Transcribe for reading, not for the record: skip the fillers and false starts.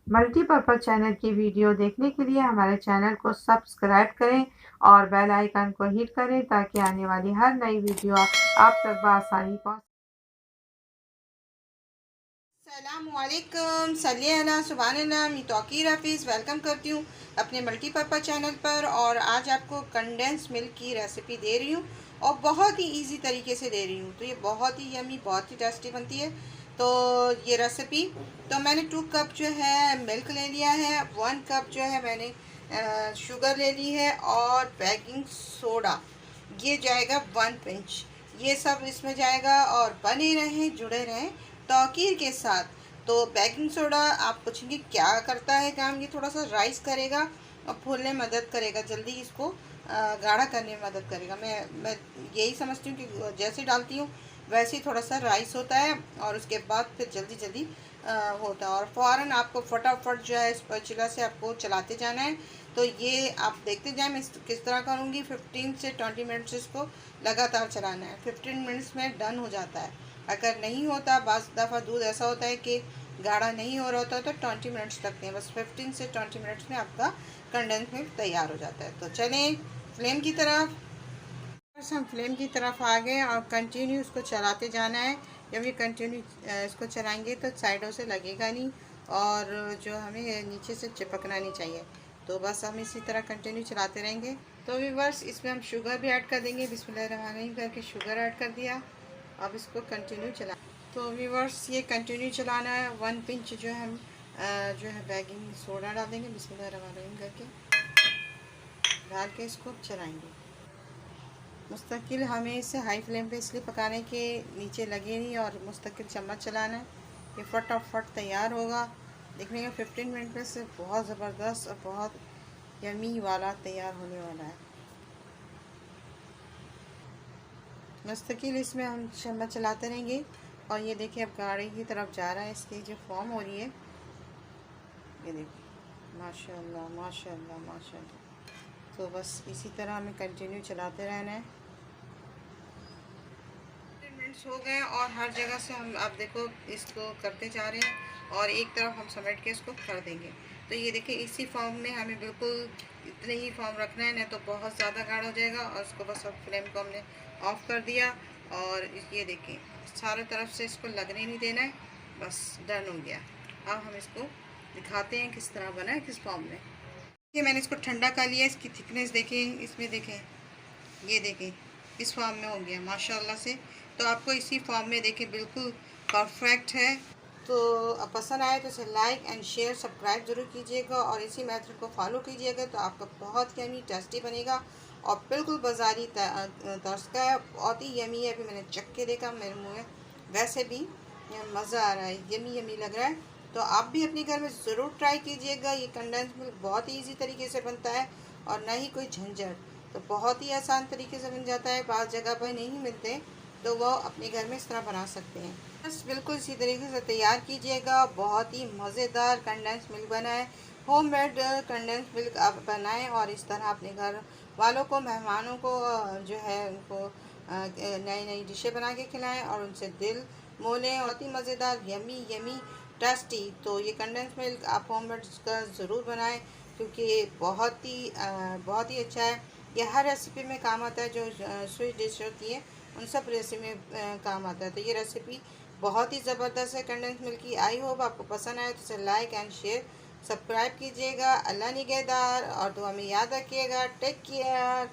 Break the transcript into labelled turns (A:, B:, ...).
A: Multipurpose channel की video देखने के लिए हमारे चैनल को सब्सक्राइब करें और बेल आइकन को हिट करें ताकि आने वाली हर नई वीडियो आप तक बआसानी पहुँच।
B: अस्सलामुअलैकुम सल्ली अला सुबहानल्लाह। मैं तौकीर हफीज़ वेलकम करती हूँ अपने मल्टीपर्पज़ चैनल पर। और आज आपको कंडेंस मिल्क की रेसिपी दे रही हूँ और बहुत ही इजी तरीके से दे रही हूँ। तो ये बहुत ही यमी, बहुत ही टेस्टी बनती है। तो ये रेसिपी, तो मैंने 2 कप जो है मिल्क ले लिया है, 1 कप जो है मैंने शुगर ले ली है, और बेकिंग सोडा ये जाएगा 1 पिंच। ये सब इसमें जाएगा और बने रहें, जुड़े रहें तौकीर के साथ। तो बेकिंग सोडा आप पूछेंगे क्या करता है काम, ये थोड़ा सा राइस करेगा और फूलने में मदद करेगा, जल्दी इसको गाढ़ा करने में मदद करेगा। मैं यही समझती हूँ कि जैसे डालती हूँ वैसे ही थोड़ा सा राइस होता है और उसके बाद फिर जल्दी जल्दी होता है। और फ़ौरन आपको फटाफट जो है स्पैचुला से आपको चलाते जाना है। तो ये आप देखते जाएं मैं किस तरह करूँगी। 15 से 20 मिनट्स इसको लगातार चलाना है। 15 मिनट्स में डन हो जाता है। अगर नहीं होता, बाज़ दफ़ा दूध ऐसा होता है कि गाढ़ा नहीं हो रहा होता, तो 20 मिनट्स लगते हैं। बस 15 से 20 मिनट्स में आपका कंडेंस मिल्क तैयार हो जाता है। तो चलें फ्लेम की तरफ। बस हम फ्लेम की तरफ आ गए और कंटिन्यू इसको चलाते जाना है। जब ये कंटिन्यू इसको चलाएंगे तो साइडों से लगेगा नहीं और जो हमें नीचे से चिपकना नहीं चाहिए। तो बस हम इसी तरह कंटिन्यू चलाते रहेंगे। तो व्यूअर्स, इसमें हम शुगर भी ऐड कर देंगे। बिस्मिल्लाहिर्रहमानिर्रहीम करके शुगर ऐड कर दिया। अब इसको कंटिन्यू चला। तो व्यूअर्स, ये कंटिन्यू चलाना है। 1 पिंच जो है हम जो है बेकिंग सोडा डाल देंगे। बिस्मिल्लाहिर्रहमानिर्रहीम करके डाल के इसको चलाएंगे। मुस्तकिल हमें इसे हाई फ्लेम पे इसलिए पकाने के नीचे लगे नहीं और मुस्तकिल चम्मच चलाना है। ये फटाफट तैयार होगा। देखने में 15 मिनट में से बहुत ज़बरदस्त और बहुत यमी वाला तैयार होने वाला है। मुस्तकिल इसमें हम चम्मच चलाते रहेंगे और ये देखिए अब गाढ़े की तरफ जा रहा है, इसकी जो फॉर्म हो रही है। ये देखिए, माशाल्लाह माशाल्लाह माशाल्लाह। तो बस इसी तरह हमें कंटिन्यू चलाते रहना है। मिनट्स हो गए और हर जगह से हम अब देखो इसको करते जा रहे हैं और एक तरफ हम समेट के इसको कर देंगे। तो ये देखिए इसी फॉर्म में हमें बिल्कुल इतने ही फॉर्म रखना है, नहीं तो बहुत ज़्यादा गाढ़ा हो जाएगा। और इसको बस अब फ्लेम को हमने ऑफ़ कर दिया और ये देखिए चारों तरफ से इसको लगने नहीं देना है। बस डन हो गया। अब हम इसको दिखाते हैं किस तरह बना है, किस फॉर्म में। ये मैंने इसको ठंडा कर लिया। इसकी थिकनेस देखें, इसमें देखें, ये देखें इस फॉर्म में हो गया माशाल्लाह से। तो आपको इसी फॉर्म में देखें बिल्कुल परफेक्ट है। तो अब पसंद आए तो इसे लाइक एंड शेयर सब्सक्राइब ज़रूर कीजिएगा और इसी मेथड को फॉलो कीजिएगा। तो आपका बहुत यमी टेस्टी बनेगा और बिल्कुल बाज़ारी तर्ज का है। बहुत ही यमी है। अभी मैंने चख के देखा मेरे मुँह में, वैसे भी मज़ा आ रहा है, यमी यमी लग रहा है। तो आप भी अपने घर में ज़रूर ट्राई कीजिएगा। ये कंडेंस मिल्क बहुत ही ईजी तरीके से बनता है और ना ही कोई झंझट। तो बहुत ही आसान तरीके से बन जाता है। बाज़ जगह पर नहीं मिलते तो वो अपने घर में इस तरह बना सकते हैं। बस बिल्कुल इसी तरीके से तैयार कीजिएगा। बहुत ही मज़ेदार कंडेंस मिल्क बना है। होममेड कंडेंस मिल्क आप बनाएं और इस तरह अपने घर वालों को, मेहमानों को जो है उनको नई नई डिशें बना के खिलाएं और उनसे दिल मोह लें। बहुत ही मज़ेदार, यमी यमी टेस्टी। तो ये कंडेंस मिल्क आप होममेड का ज़रूर बनाएं क्योंकि बहुत ही अच्छा है। ये हर रेसिपी में काम आता है। जो स्वीट डिश होती है उन सब रेसिपी में काम आता है। तो ये रेसिपी बहुत ही ज़बरदस्त है कंडेंस मिल्क की। आई होप आपको पसंद आए तो इसे लाइक एंड शेयर सब्सक्राइब कीजिएगा। अल्लाह निगहदार और दुआ में याद रखिएगा। Take care.